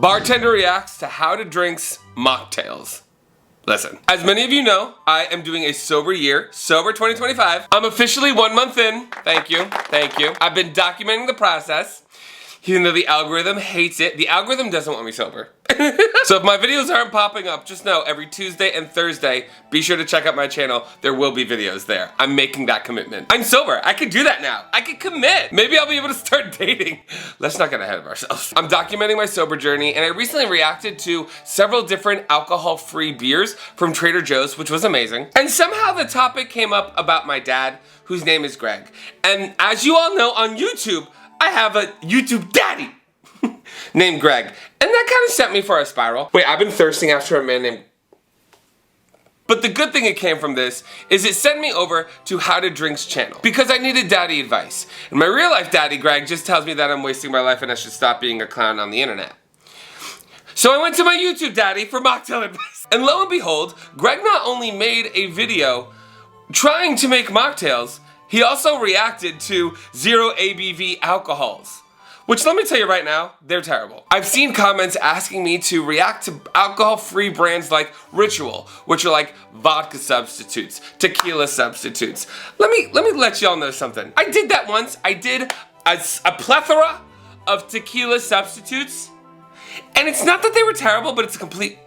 Bartender reacts to how to drinks Mocktails. Listen, as many of you know, I am doing a sober year, sober 2025. I'm officially 1 month in. Thank you, thank you. I've been documenting the process. Even though the algorithm hates it, the algorithm doesn't want me sober. So if my videos aren't popping up, just know every Tuesday and Thursday, be sure to check out my channel. There will be videos there. I'm making that commitment. I'm sober. I could do that now. I could commit. Maybe I'll be able to start dating. Let's not get ahead of ourselves. I'm documenting my sober journey, and I recently reacted to several different alcohol-free beers from Trader Joe's, which was amazing. And somehow the topic came up about my dad, whose name is Greg. And as you all know, on YouTube, I have a YouTube daddy named Greg. And that kind of sent me for a spiral. Wait, I've been thirsting after a man named... But the good thing that came from this is it sent me over to How to Drink's channel because I needed daddy advice. And my real life daddy, Greg, just tells me that I'm wasting my life and I should stop being a clown on the internet. So I went to my YouTube daddy for mocktail advice. And lo and behold, Greg not only made a video trying to make mocktails, he also reacted to 0 ABV alcohols, which let me tell you right now, they're terrible. I've seen comments asking me to react to alcohol-free brands like Ritual, which are like vodka substitutes, tequila substitutes. Let me let y'all know something. I did that once. I did a plethora of tequila substitutes, and it's not that they were terrible, but it's a complete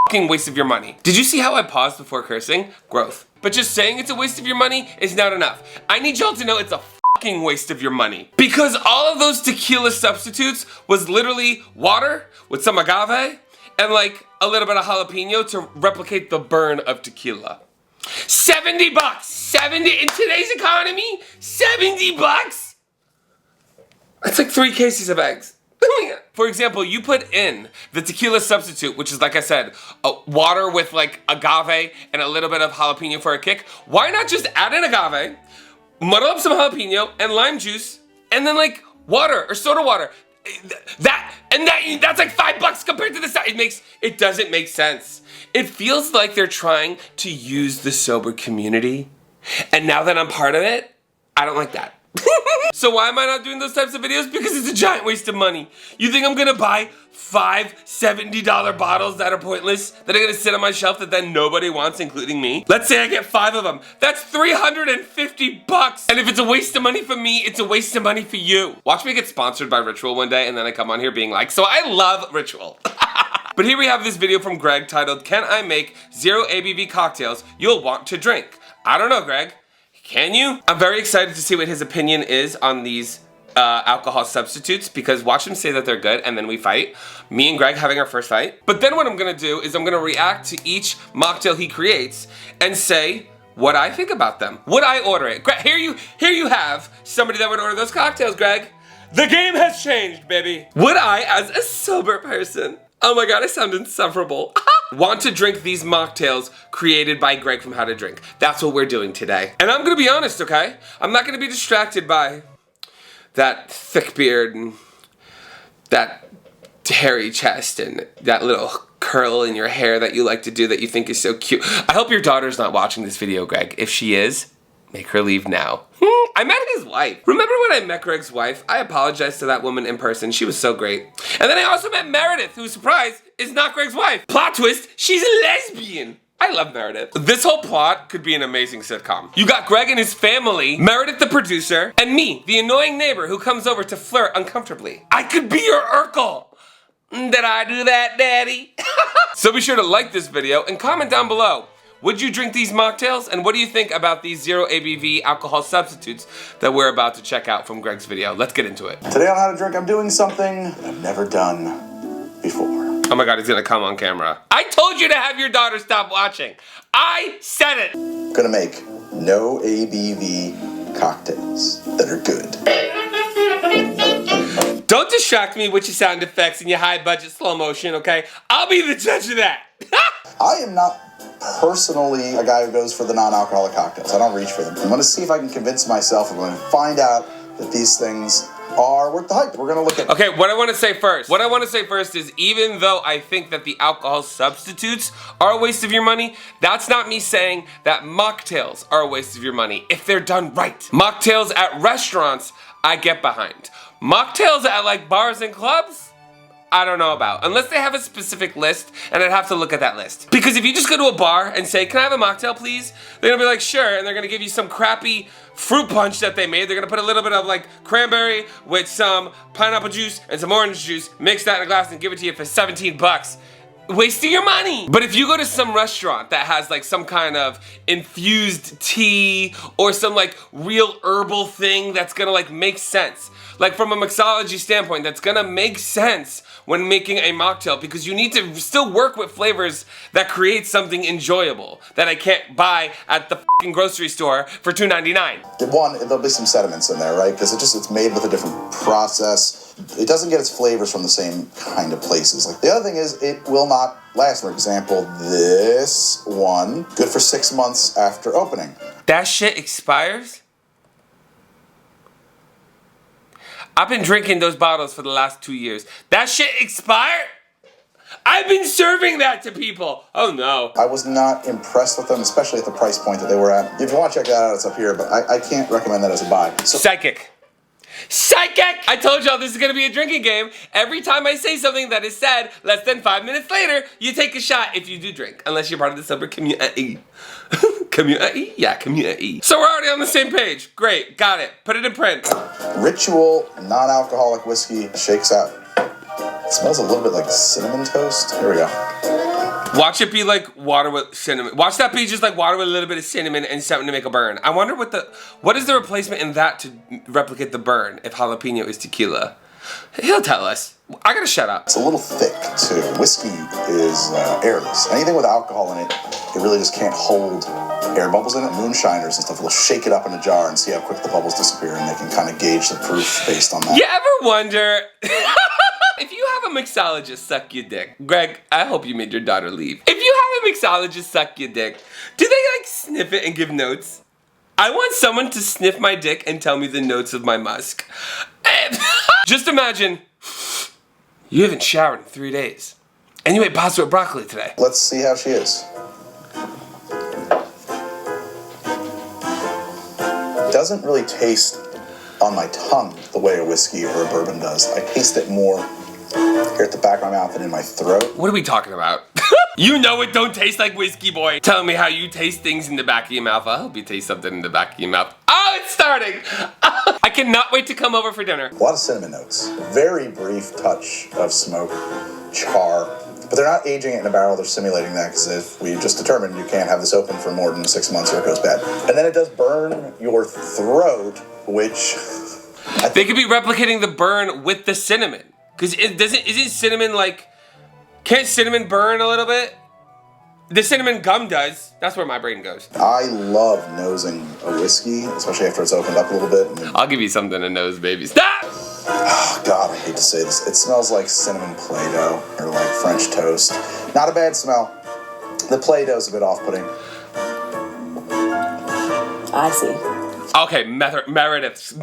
fucking waste of your money. Did you see how I paused before cursing? Growth. But just saying it's a waste of your money is not enough. I need y'all to know it's a fucking waste of your money. Because all of those tequila substitutes was literally water with some agave and like a little bit of jalapeno to replicate the burn of tequila. 70 bucks! 70 in today's economy? 70 bucks? That's like 3 cases of eggs. For example, you put in the tequila substitute, which is, like I said, water with like agave and a little bit of jalapeno for a kick. Why not just add in agave, muddle up some jalapeno and lime juice, and then like water or soda water? That's like $5 compared to the size. It doesn't make sense. It feels like they're trying to use the sober community, and now that I'm part of it, I don't like that. So why am I not doing those types of videos? Because it's a giant waste of money. You think I'm gonna buy 5 $70 bottles that are pointless, that are gonna sit on my shelf that then nobody wants, including me? Let's say I get 5 of them. That's 350 bucks. And if it's a waste of money for me, it's a waste of money for you. Watch me get sponsored by Ritual one day and then I come on here being like, so I love Ritual. But here we have this video from Greg titled, Can I Make 0 ABV Cocktails You'll Want to Drink? I don't know, Greg. Can you? I'm very excited to see what his opinion is on these alcohol substitutes because watch him say that they're good and then we fight. Me and Greg having our first fight. But then what I'm gonna do is I'm gonna react to each mocktail he creates and say what I think about them. Would I order it? Greg, here you have somebody that would order those cocktails, Greg. The game has changed, baby. Would I, as a sober person, oh my god, I sound insufferable, want to drink these mocktails created by Greg from How to Drink? That's what we're doing today. And I'm gonna be honest, okay? I'm not gonna be distracted by that thick beard and that hairy chest and that little curl in your hair that you like to do that you think is so cute. I hope your daughter's not watching this video, Greg. If she is, make her leave now. I met his wife. Remember when I met Greg's wife? I apologized to that woman in person. She was so great. And then I also met Meredith, who, surprise, is not Greg's wife. Plot twist, she's a lesbian. I love Meredith. This whole plot could be an amazing sitcom. You got Greg and his family, Meredith the producer, and me, the annoying neighbor who comes over to flirt uncomfortably. I could be your Urkel. Did I do that, Daddy? So be sure to like this video and comment down below. Would you drink these mocktails? And what do you think about these 0 ABV alcohol substitutes that we're about to check out from Greg's video? Let's get into it. Today on How to Drink, I'm doing something I've never done before. Oh my god, he's gonna come on camera. I told you to have your daughter stop watching. I said it. I'm gonna make no ABV cocktails that are good. Don't distract me with your sound effects and your high budget slow motion, okay? I'll be the judge of that. I am not personally a guy who goes for the non-alcoholic cocktails. I don't reach for them. I'm gonna see if I can convince myself. I'm gonna find out that these things are worth the hype. We're gonna look at... Okay, what I wanna say first is even though I think that the alcohol substitutes are a waste of your money, that's not me saying that mocktails are a waste of your money if they're done right. Mocktails at restaurants, I get behind. Mocktails at like bars and clubs, I don't know about. Unless they have a specific list, and I'd have to look at that list. Because if you just go to a bar and say, can I have a mocktail, please? They're gonna be like, sure, and they're gonna give you some crappy fruit punch that they made. They're gonna put a little bit of like cranberry with some pineapple juice and some orange juice, mix that in a glass and give it to you for 17 bucks. Wasting your money. But if you go to some restaurant that has like some kind of infused tea or some like real herbal thing that's gonna like make sense, like from a mixology standpoint, that's gonna make sense when making a mocktail, because you need to still work with flavors that create something enjoyable that I can't buy at the fucking grocery store for $2.99. One, there'll be some sediments in there, right? Because it's made with a different process. It doesn't get its flavors from the same kind of places. Like the other thing is, it will not last. For example, this one, good for 6 months after opening. That shit expires? I've been drinking those bottles for the last 2 years. That shit expired? I've been serving that to people. Oh no. I was not impressed with them, especially at the price point that they were at. If you want to check that out, it's up here, but I can't recommend that as a buy. So Psychic. Psychic! I told y'all this is gonna be a drinking game. Every time I say something that is said, less than 5 minutes later, you take a shot if you do drink. Unless you're part of the sober community. Community? Yeah, community. So we're already on the same page. Great, got it. Put it in print. Ritual non-alcoholic whiskey shakes out. It smells a little bit like cinnamon toast. Here we go. Watch it be like water with cinnamon. Watch that be just like water with a little bit of cinnamon and something to make a burn. I wonder what is the replacement in that to replicate the burn if jalapeno is tequila? He'll tell us. I gotta shut up. It's a little thick too. Whiskey is airless. Anything with alcohol in it, it really just can't hold air bubbles in it. Moonshiners and stuff will shake it up in a jar and see how quick the bubbles disappear, and they can kind of gauge the proof based on that. You ever wonder if you have a mixologist suck your dick? Greg, I hope you made your daughter leave. If you have a mixologist suck your dick, do they like sniff it and give notes? I want someone to sniff my dick and tell me the notes of my musk. Just imagine, you haven't showered in 3 days, and you ate pasta with broccoli today. Let's see how she is. It doesn't really taste on my tongue the way a whiskey or a bourbon does. I taste it more here at the back of my mouth and in my throat. What are we talking about? You know it don't taste like whiskey, boy. Tell me how you taste things in the back of your mouth. I hope you taste something in the back of your mouth. Oh, it's starting. I cannot wait to come over for dinner. A lot of cinnamon notes. Very brief touch of smoke, char. But they're not aging it in a barrel, they're simulating that, because if we just determined you can't have this open for more than 6 months or it goes bad. And then it does burn your throat, which they could be replicating the burn with the cinnamon. Because isn't cinnamon like, can't cinnamon burn a little bit? The cinnamon gum does. That's where my brain goes. I love nosing a whiskey, especially after it's opened up a little bit. I'll give you something to nose, baby. Stop! Oh, God, I hate to say this. It smells like cinnamon Play-Doh or like French toast. Not a bad smell. The Play-Doh's a bit off-putting. I see. Okay, Meredith.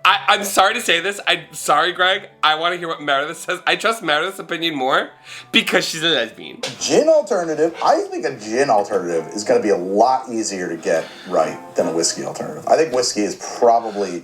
I'm sorry to say this. I'm sorry, Greg. I want to hear what Meredith says. I trust Meredith's opinion more because she's a lesbian. Gin alternative. I think a gin alternative is going to be a lot easier to get right than a whiskey alternative. I think whiskey is probably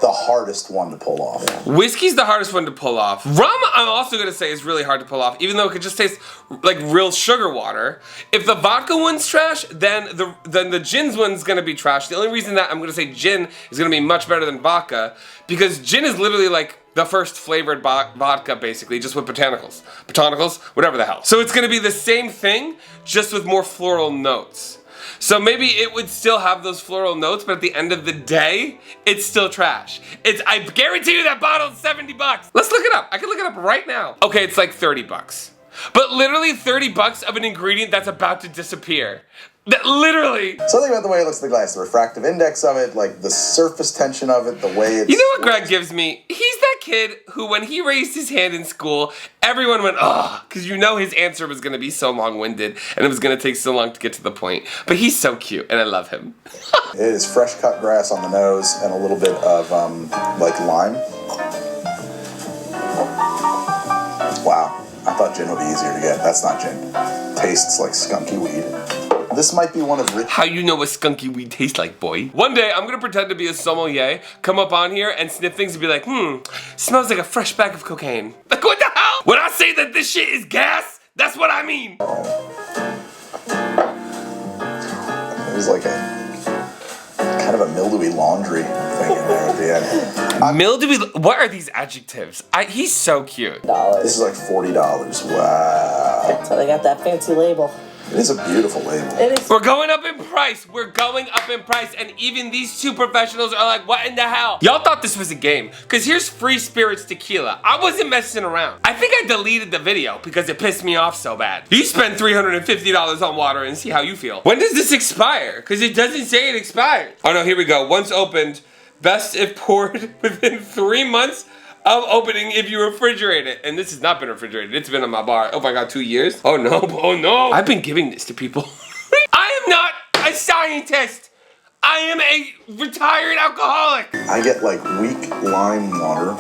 the hardest one to pull off. Whiskey's the hardest one to pull off. Rum, I'm also gonna say, is really hard to pull off, even though it could just taste like real sugar water. If the vodka one's trash, then the gin's one's gonna be trash. The only reason that I'm gonna say gin is gonna be much better than vodka, because gin is literally like the first flavored vodka, basically, just with botanicals. Botanicals, whatever the hell. So it's gonna be the same thing, just with more floral notes. So maybe it would still have those floral notes, but at the end of the day, it's still trash. I guarantee you that bottle's 70 bucks. Let's look it up. I can look it up right now. Okay, it's like 30 bucks. But literally 30 bucks of an ingredient that's about to disappear. That literally. Something about the way it looks in the glass, the refractive index of it, like the surface tension of it, the way it's... You know what Greg gives me? He's that kid who, when he raised his hand in school, everyone went, ugh, because you know his answer was going to be so long-winded, and it was going to take so long to get to the point. But he's so cute, and I love him. It is fresh cut grass on the nose and a little bit of, like lime. Wow. I thought gin would be easier to get. That's not gin. Tastes like skunky weed. This might be one of Rich... How you know what skunky weed tastes like, boy? One day, I'm gonna pretend to be a sommelier, come up on here and sniff things and be like, smells like a fresh bag of cocaine. Like, what the hell? When I say that this shit is gas, that's what I mean. It was like a kind of a mildewy laundry thing in there at the end. Mildewy, what are these adjectives? He's so cute. This is like $40. Wow. So they got that fancy label. It is a beautiful label. It is. We're going up in price. We're going up in price. And even these two professionals are like, what in the hell? Y'all thought this was a game. Because here's Free Spirits Tequila. I wasn't messing around. I think I deleted the video because it pissed me off so bad. You spend $350 on water and see how you feel. When does this expire? Because it doesn't say it expired. Oh no, here we go. Once opened, best if poured within 3 months of opening if you refrigerate it. And this has not been refrigerated. It's been on my bar. Oh my God, 2 years? Oh no, oh no. I've been giving this to people. I am not a scientist. I am a retired alcoholic. I get like weak lime water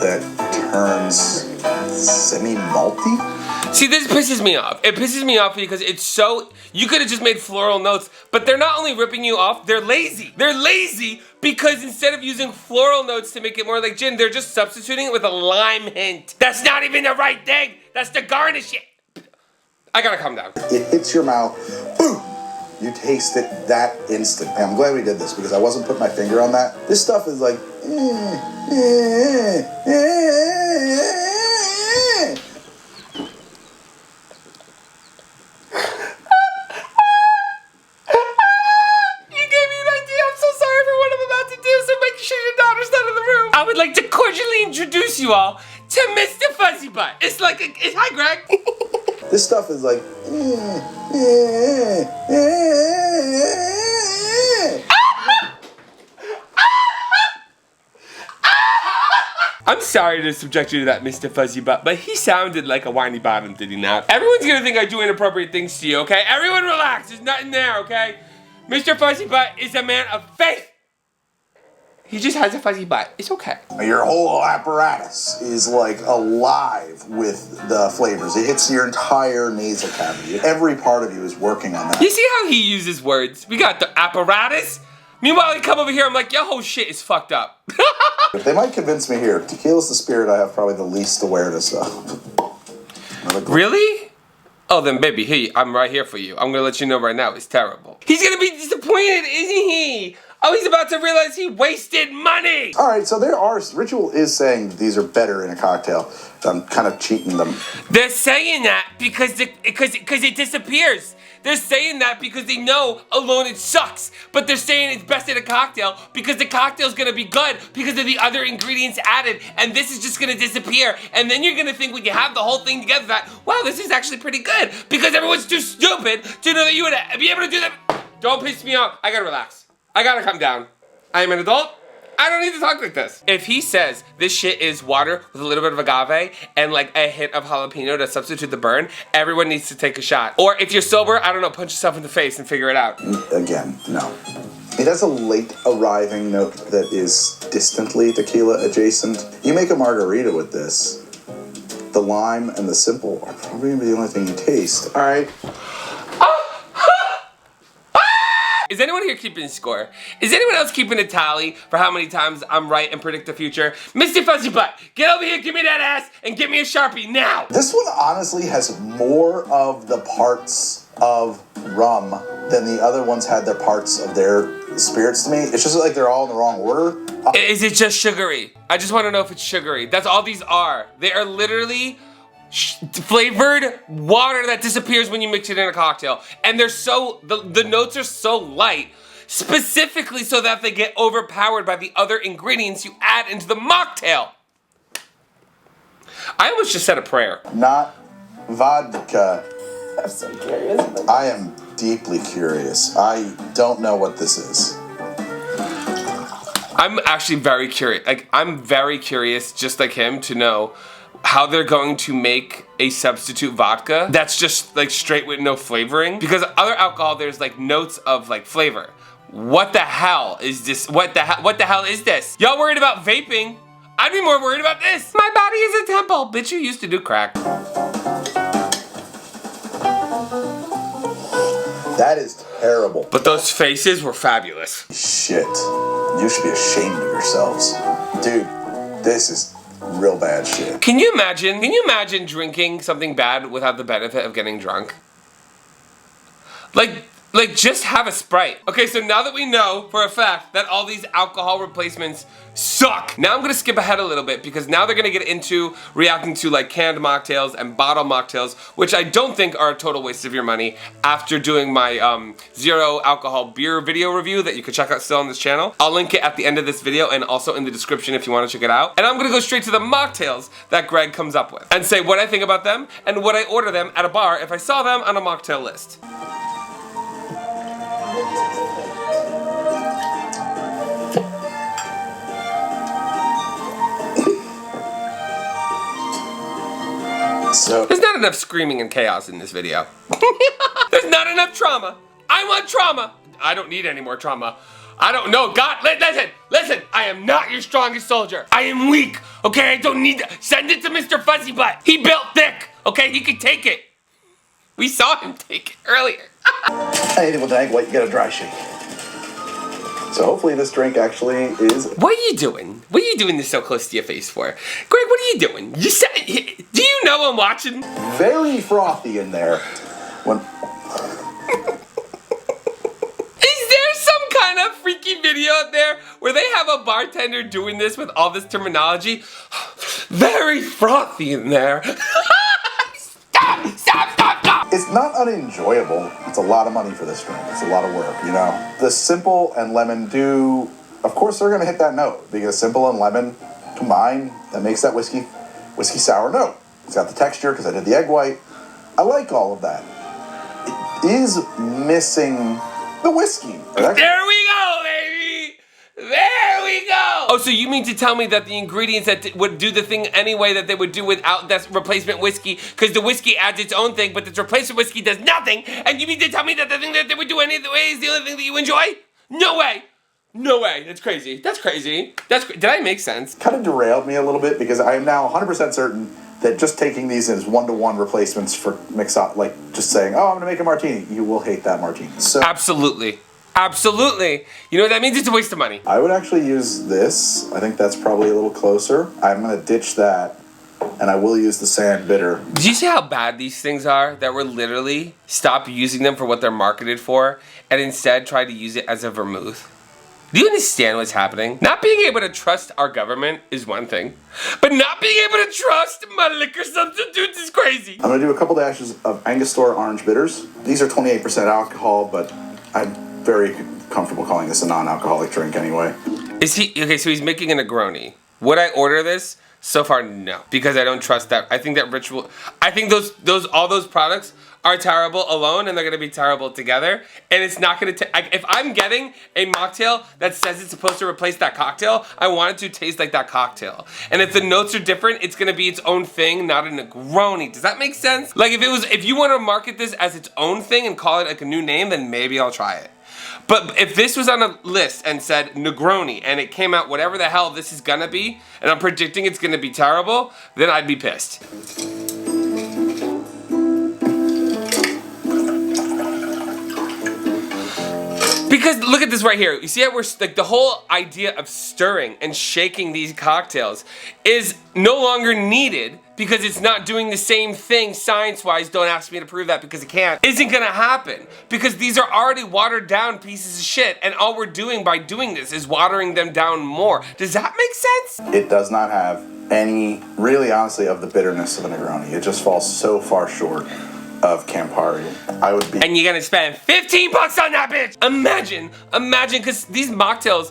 that turns semi-malty. See, this pisses me off. It pisses me off because it's so, you could have just made floral notes, but they're not only ripping you off, they're lazy. They're lazy because instead of using floral notes to make it more like gin, they're just substituting it with a lime hint. That's not even the right thing. That's to garnish it. I gotta calm down. It hits your mouth, boom! You taste it that instant. And I'm glad we did this because I wasn't putting my finger on that. This stuff is like, I would like to cordially introduce you all to Mr. Fuzzy Butt. It's like, hi Greg. This stuff is like, I'm sorry to subject you to that, Mr. Fuzzy Butt, but he sounded like a whiny bottom, did he not? Everyone's gonna think I do inappropriate things to you, okay? Everyone relax, there's nothing there, okay? Mr. Fuzzy Butt is a man of faith. He just has a fuzzy butt. It's okay. your whole apparatus is like alive with the flavors. It hits your entire nasal cavity. Every part of you is working on that. You see how he uses words? We got the apparatus. Meanwhile, he come over here, I'm like, your whole shit is fucked up. They might convince me here. Tequila's the spirit I have probably the least awareness of. Really? Oh, then baby, hey, I'm right here for you. I'm gonna let you know right now, it's terrible. He's gonna be disappointed, isn't he? Oh, he's about to realize he wasted money! Alright, so Ritual is saying these are better in a cocktail. I'm kind of cheating them. They're saying that because it disappears. They're saying that because they know alone it sucks. But they're saying it's best in a cocktail because the cocktail's gonna be good because of the other ingredients added, and this is just gonna disappear. And then you're gonna think when you have the whole thing together that, wow, this is actually pretty good because everyone's too stupid to know that you would be able to do that. Don't piss me off. I gotta relax. I gotta come down. I am an adult. I don't need to talk like this. If he says this shit is water with a little bit of agave and like a hint of jalapeno to substitute the burn, everyone needs to take a shot. Or if you're sober, I don't know, punch yourself in the face and figure it out. Again, no. It has a late arriving note that is distantly tequila adjacent. You make a margarita with this, the lime and the simple are probably gonna be the only thing you taste. All right. Is anyone here keeping score? Is anyone else keeping a tally for how many times I'm right and predict the future? Mr. Fuzzy Butt, get over here, give me that ass, and get me a Sharpie now! This one honestly has more of the parts of rum than the other ones had their parts of their spirits to me. It's just like they're all in the wrong order. Is it just sugary? I just want to know if it's sugary. That's all these are. They are literally flavored water that disappears when you mix it in a cocktail. And they're so, the notes are so light, specifically so that they get overpowered by the other ingredients you add into the mocktail. I almost just said a prayer. Not vodka. I'm so curious. I am deeply curious. I don't know what this is. I'm actually very curious. Like, I'm very curious, just like him, to know how they're going to make a substitute vodka that's just like straight with no flavoring. Because other alcohol, there's like notes of like flavor. What the hell is this? What the hell is this? Y'all worried about vaping? I'd be more worried about this. My body is a temple. Bitch, you used to do crack. That is terrible. But those faces were fabulous. Shit. You should be ashamed of yourselves. Dude, this is real bad shit. Can you imagine drinking something bad without the benefit of getting drunk? Like just have a Sprite. Okay, so now that we know for a fact that all these alcohol replacements suck, now I'm gonna skip ahead a little bit because now they're gonna get into reacting to like canned mocktails and bottle mocktails, which I don't think are a total waste of your money after doing my zero alcohol beer video review that you can check out still on this channel. I'll link it at the end of this video and also in the description if you wanna check it out. And I'm gonna go straight to the mocktails that Greg comes up with and say what I think about them and would I order them at a bar if I saw them on a mocktail list. So there's not enough screaming and chaos in this video. There's not enough trauma. I want trauma. I don't need any more trauma. I don't know. God, listen. I am not your strongest soldier. I am weak. Okay, I don't need to. Send it to Mr. Fuzzy Butt. He built thick. Okay, he can take it. We saw him take it earlier. anything with an egg white, you get a dry shake. So hopefully this drink actually is... What are you doing? What are you doing this so close to your face for? Greg, what are you doing? You said... Do you know I'm watching? very frothy in there. When... Is there some kind of freaky video out there where they have a bartender doing this with all this terminology? Very frothy in there. Stop. It's not unenjoyable. It's a lot of money for this drink. It's a lot of work, you know? The simple and lemon do... Of course they're going to hit that note, because simple and lemon combine, that makes that whiskey sour note. It's got the texture, because I did the egg white. I like all of that. It is missing the whiskey. There we go, baby! There we go! Oh, so you mean to tell me that the ingredients that would do the thing anyway that they would do without that replacement whiskey, because the whiskey adds its own thing, but the replacement whiskey does nothing, and you mean to tell me that the thing that they would do any other way is the only thing that you enjoy? No way! No way. That's crazy. That's crazy. Did I make sense? Kind of derailed me a little bit, because I am now 100% certain that just taking these as one-to-one replacements for mix-up, like just saying, oh, I'm going to make a martini, you will hate that martini. So Absolutely. Absolutely. You know what that means? It's a waste of money. I would actually use this. I think that's probably a little closer. I'm going to ditch that, and I will use the sand bitter. Do you see how bad these things are? That we're literally stop using them for what they're marketed for and instead try to use it as a vermouth? Do you understand what's happening? Not being able to trust our government is one thing, but not being able to trust my liquor substitutes is crazy. I'm going to do a couple dashes of Angostura orange bitters. These are 28% alcohol, but I'm very comfortable calling this a non-alcoholic drink anyway. Is he okay? So he's making a Negroni. Would I order this? So far, no, because I don't trust that. I think that ritual. I think all those products are terrible alone, and they're gonna be terrible together. And it's not gonna. If I'm getting a mocktail that says it's supposed to replace that cocktail, I want it to taste like that cocktail. And if the notes are different, it's gonna be its own thing, not a Negroni. Does that make sense? Like if you want to market this as its own thing and call it like a new name, then maybe I'll try it. But if this was on a list and said Negroni and it came out whatever the hell this is gonna be, and I'm predicting it's gonna be terrible, then I'd be pissed. Because look at this right here. You see how we're like the whole idea of stirring and shaking these cocktails is no longer needed because it's not doing the same thing science-wise. Don't ask me to prove that because it can't. Isn't gonna happen because these are already watered down pieces of shit, and all we're doing by doing this is watering them down more. Does that make sense? It does not have any, really honestly, of the bitterness of a Negroni. It just falls so far short of Campari. I would be... And you're gonna spend $15 on that bitch! Imagine, because these mocktails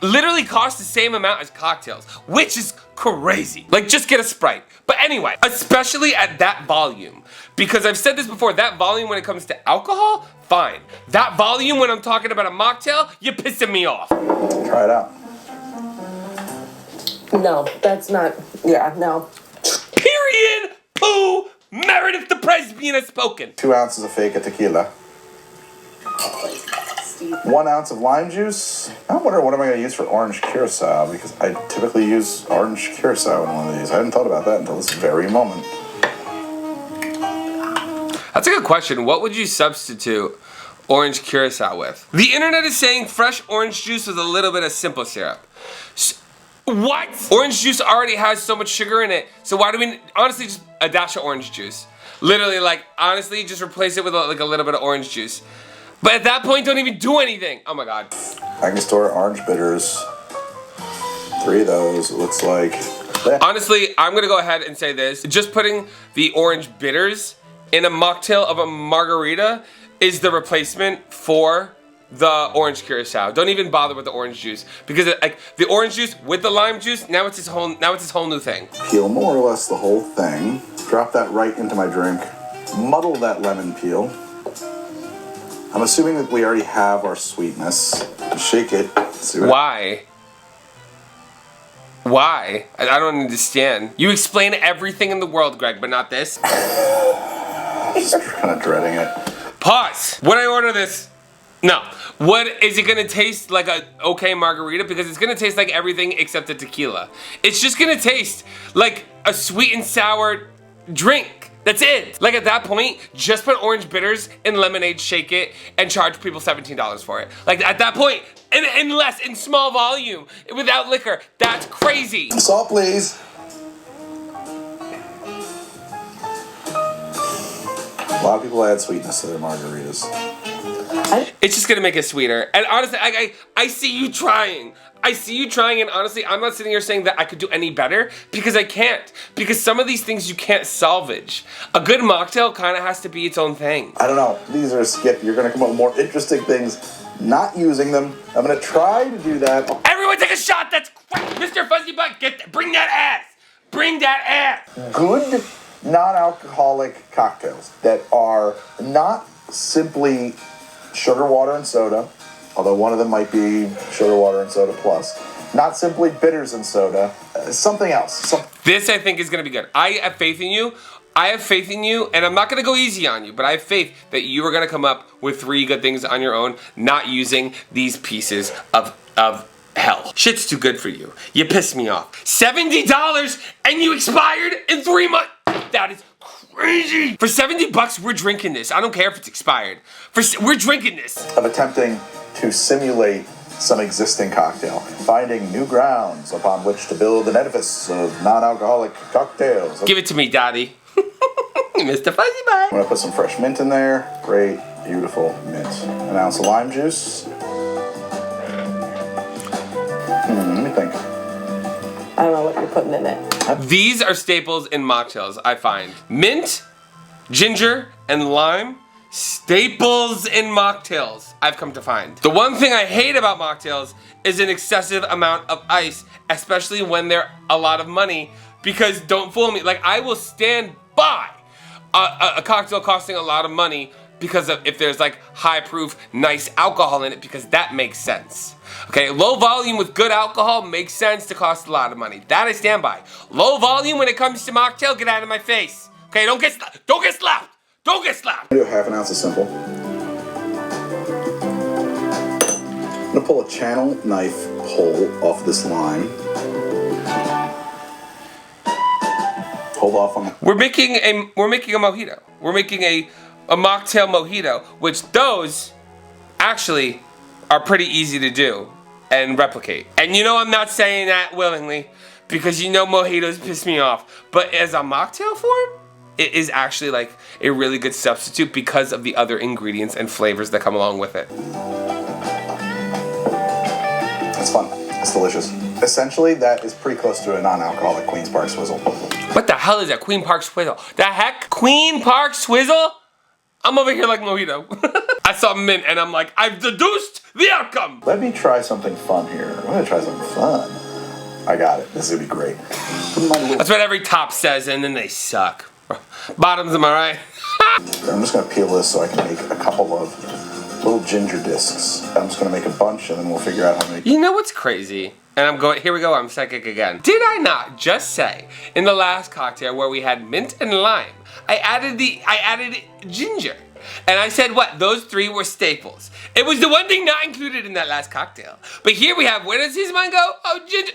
literally cost the same amount as cocktails, which is crazy. Like, just get a Sprite. But anyway, especially at that volume, because I've said this before, that volume when it comes to alcohol, fine. That volume when I'm talking about a mocktail, you're pissing me off. Try it out. No, that's not. Yeah, no. Period. Pooh. Meredith the Presbyterian has spoken. 2 ounces of fake tequila. 1 ounce of lime juice. I wonder what am I going to use for orange curacao, because I typically use orange curacao in one of these. I hadn't thought about that until this very moment. That's a good question. What would you substitute orange curacao with? The internet is saying fresh orange juice with a little bit of simple syrup. What? Orange juice already has so much sugar in it. So why do we, honestly, just a dash of orange juice. Literally, like, honestly, just replace it with like a little bit of orange juice. But at that point, don't even do anything. Oh my God. I can store orange bitters. 3 of those, it looks like. Honestly, I'm gonna go ahead and say this. Just putting the orange bitters in a mocktail of a margarita is the replacement for the orange curacao. Don't even bother with the orange juice because like the orange juice with the lime juice, now it's this whole new thing. Peel more or less the whole thing. Drop that right into my drink. Muddle that lemon peel. I'm assuming that we already have our sweetness. Shake it. See what Why? Why? I don't understand. You explain everything in the world, Greg, but not this. Just kind of dreading it. Pause. When I order this, no. What is it gonna taste like a okay margarita? Because it's gonna taste like everything except the tequila. It's just gonna taste like a sweet and sour drink. That's it. Like at that point, just put orange bitters in lemonade, shake it, and charge people $17 for it. Like at that point, unless in small volume, without liquor, that's crazy. Salt, please. A lot of people add sweetness to their margaritas. It's just gonna make it sweeter. And honestly, I see you trying. I see you trying, and honestly, I'm not sitting here saying that I could do any better because I can't. Because some of these things you can't salvage. A good mocktail kind of has to be its own thing. I don't know. These are a skip. You're gonna come up with more interesting things. Not using them. I'm gonna try to do that. Everyone take a shot. That's great. Mr. Fuzzy Butt, bring that ass. Bring that ass. Good non-alcoholic cocktails that are not simply sugar, water, and soda, although one of them might be sugar, water, and soda plus. Not simply bitters and soda, something else. This, I think, is going to be good. I have faith in you. I have faith in you, and I'm not going to go easy on you, but I have faith that you are going to come up with 3 good things on your own, not using these pieces of hell. Shit's too good for you. You pissed me off. $70 and you expired in 3 months. That is crazy. For $70, we're drinking this. I don't care if it's expired. We're drinking this. Of attempting to simulate some existing cocktail, finding new grounds upon which to build an edifice of non-alcoholic cocktails. Give it to me, Daddy. Mr. Fuzzy Butt. I'm gonna put some fresh mint in there. Great, beautiful mint. An ounce of lime juice. Let me think. I don't know what you're putting in it. These are staples in mocktails, I find. Mint, ginger, and lime, staples in mocktails, I've come to find. The one thing I hate about mocktails is an excessive amount of ice, especially when they're a lot of money, because don't fool me, like I will stand by a cocktail costing a lot of money because of if there's like high proof, nice alcohol in it, because that makes sense. Okay, low volume with good alcohol makes sense to cost a lot of money. That I stand by. Low volume when it comes to mocktail, get out of my face. Okay, don't get slapped. Don't get slapped. Don't get slapped. I'm gonna do half an ounce of simple. I'm gonna pull a channel knife hole off this lime. Hold off on the. We're making a mojito. We're making a mocktail mojito, which those actually are pretty easy to do and replicate. And you know I'm not saying that willingly because you know mojitos piss me off. But as a mocktail form, it is actually like a really good substitute because of the other ingredients and flavors that come along with it. It's fun. It's delicious. Essentially, that is pretty close to a non-alcoholic Queen's Park Swizzle. What the hell is that Queen Park Swizzle? The heck? Queen Park Swizzle? I'm over here like mojito. I saw mint and I'm like, I've deduced the outcome. Let me try something fun here. I'm gonna try something fun. I got it. This is gonna be great. That's what every top says, and then they suck. Bottoms, am I right? I'm just gonna peel this so I can make a couple of little ginger discs. I'm just gonna make a bunch and then we'll figure out how many. You know what's crazy? And I'm going, here we go, I'm psychic again. Did I not just say in the last cocktail where we had mint and lime, I added ginger. And I said what? Those 3 were staples. It was the one thing not included in that last cocktail. But here we have, where does his mind go? Oh, ginger.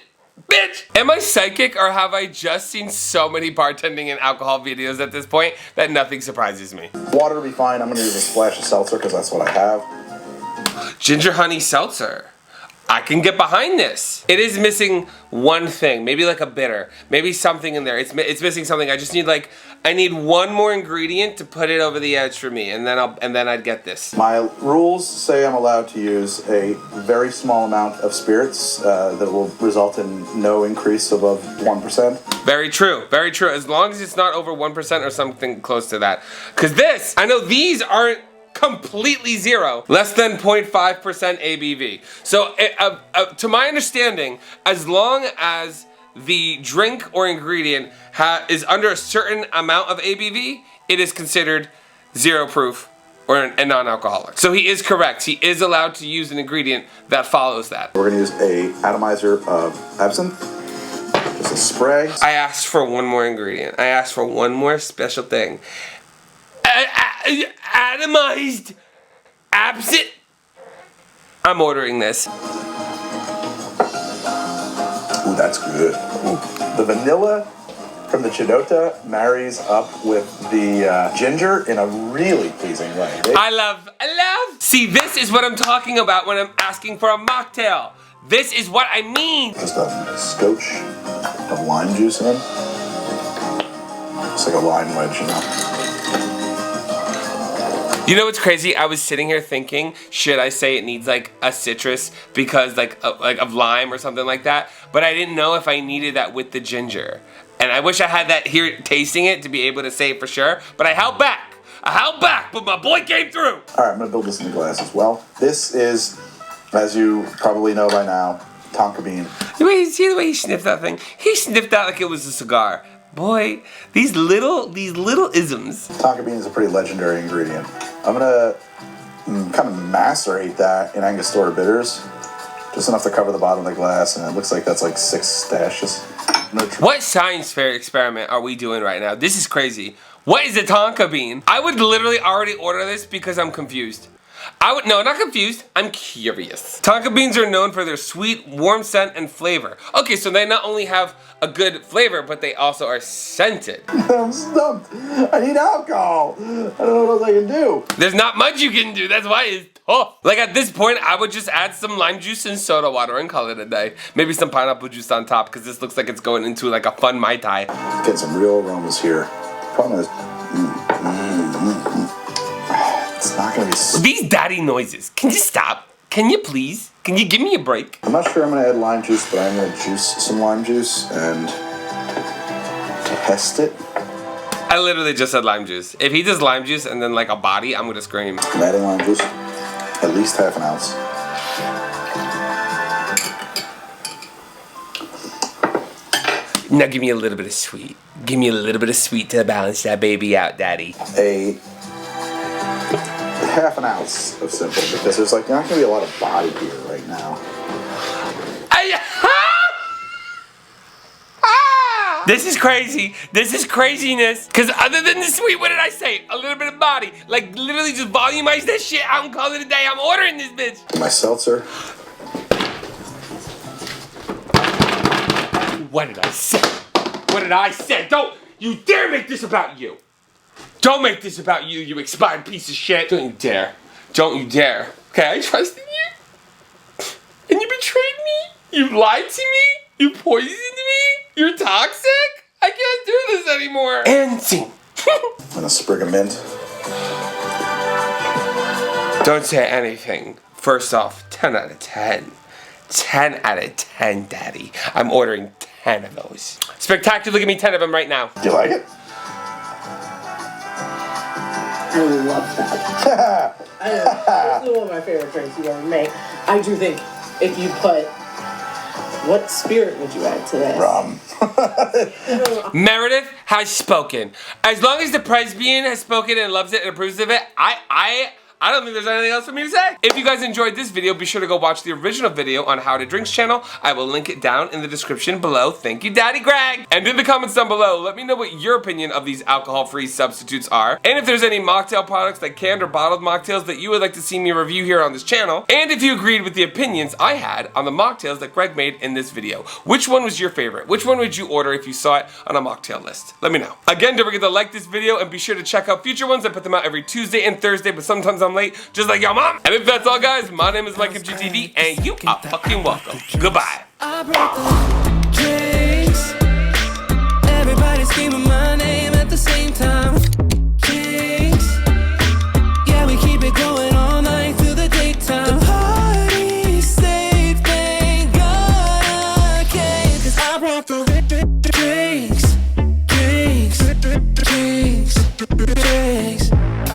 Bitch! Am I psychic or have I just seen so many bartending and alcohol videos at this point that nothing surprises me? Water will be fine. I'm gonna use a splash of seltzer because that's what I have. Ginger honey seltzer. I can get behind this. It is missing one thing, maybe like a bitter, maybe something in there. It's missing something. I just need I need one more ingredient to put it over the edge for me, and then I'd get this. My rules say I'm allowed to use a very small amount of spirits that will result in no increase above 1%. Very true, very true. As long as it's not over 1% or something close to that. Because this, I know these aren't completely zero, less than 0.5% ABV. So to my understanding, as long as the drink or ingredient is under a certain amount of ABV, it is considered zero proof or a non-alcoholic. So he is correct. He is allowed to use an ingredient that follows that. We're gonna use a atomizer of absinthe, just a spray. I asked for one more ingredient. I asked for one more special thing. Atomized absinthe. I'm ordering this. Ooh, that's good. Ooh. The vanilla from the Chidota marries up with the ginger in a really pleasing way. I love. See, this is what I'm talking about when I'm asking for a mocktail. This is what I mean. Just a scotch of lime juice in. It's like a lime wedge, you know. You know what's crazy? I was sitting here thinking, should I say it needs like a citrus because like of lime or something like that? But I didn't know if I needed that with the ginger. And I wish I had that here tasting it to be able to say it for sure. But I held back. But my boy came through. All right, I'm gonna build this in the glass as well. This is, as you probably know by now, tonka bean. See the way he sniffed that thing? He sniffed out like it was a cigar. Boy, these little isms. Tonka bean is a pretty legendary ingredient. I'm gonna kind of macerate that in Angostura bitters, just enough to cover the bottom of the glass, and it looks like that's like 6 stashes. What science fair experiment are we doing right now? This is crazy. What is a tonka bean? I would literally already order this because I'm confused. No, not confused. I'm curious. Tonka beans are known for their sweet, warm scent and flavor. Okay, so they not only have a good flavor, but they also are scented. I'm stumped. I need alcohol. I don't know what else I can do. There's not much you can do. That's why it's tough. Like at this point, I would just add some lime juice and soda water and call it a day. Maybe some pineapple juice on top, because this looks like it's going into like a fun Mai Tai. Getting some real aromas here. Problem is, it's not gonna be. These daddy noises. Can you stop? Can you please? Can you give me a break? I'm not sure I'm gonna add lime juice, but I'm gonna juice some lime juice and test it. I literally just said lime juice. If he does lime juice and then like a body, I'm gonna scream. I'm adding lime juice, at least half an ounce. Now give me a little bit of sweet. Give me a little bit of sweet to balance that baby out, daddy. A half an ounce of simple, because there's like not gonna be a lot of body here right now. This is crazy. This is craziness. Because other than the sweet, what did I say? A little bit of body. Like literally just volumize that shit out and call it a day. I'm ordering this bitch. My seltzer. What did I say? What did I say? Don't you dare make this about you. Don't make this about you, you expired piece of shit. Don't you dare. Don't you dare. Okay, I trusted you. And you betrayed me. You lied to me. You poisoned me. You're toxic. I can't do this anymore. And scene. And a sprig of mint. Don't say anything. First off, 10 out of 10. 10 out of 10, daddy. I'm ordering 10 of those. Spectacular, give me 10 of them right now. Do you like it? I love that. This is one of my favorite drinks you ever make. I do think if you put, what spirit would you add to this? Rum. Meredith has spoken. As long as the presbian has spoken and loves it and approves of it, I don't think there's anything else for me to say. If you guys enjoyed this video, be sure to go watch the original video on How to Drinks channel. I will link it down in the description below. Thank you, Daddy Greg. And in the comments down below, let me know what your opinion of these alcohol-free substitutes are. And if there's any mocktail products like canned or bottled mocktails that you would like to see me review here on this channel. And if you agreed with the opinions I had on the mocktails that Greg made in this video. Which one was your favorite? Which one would you order if you saw it on a mocktail list? Let me know. Again, don't forget to like this video and be sure to check out future ones. I put them out every Tuesday and Thursday, but sometimes on home late, just like your mom. And if that's all, guys, my name is MikeMGTV, and you are fucking welcome. Goodbye.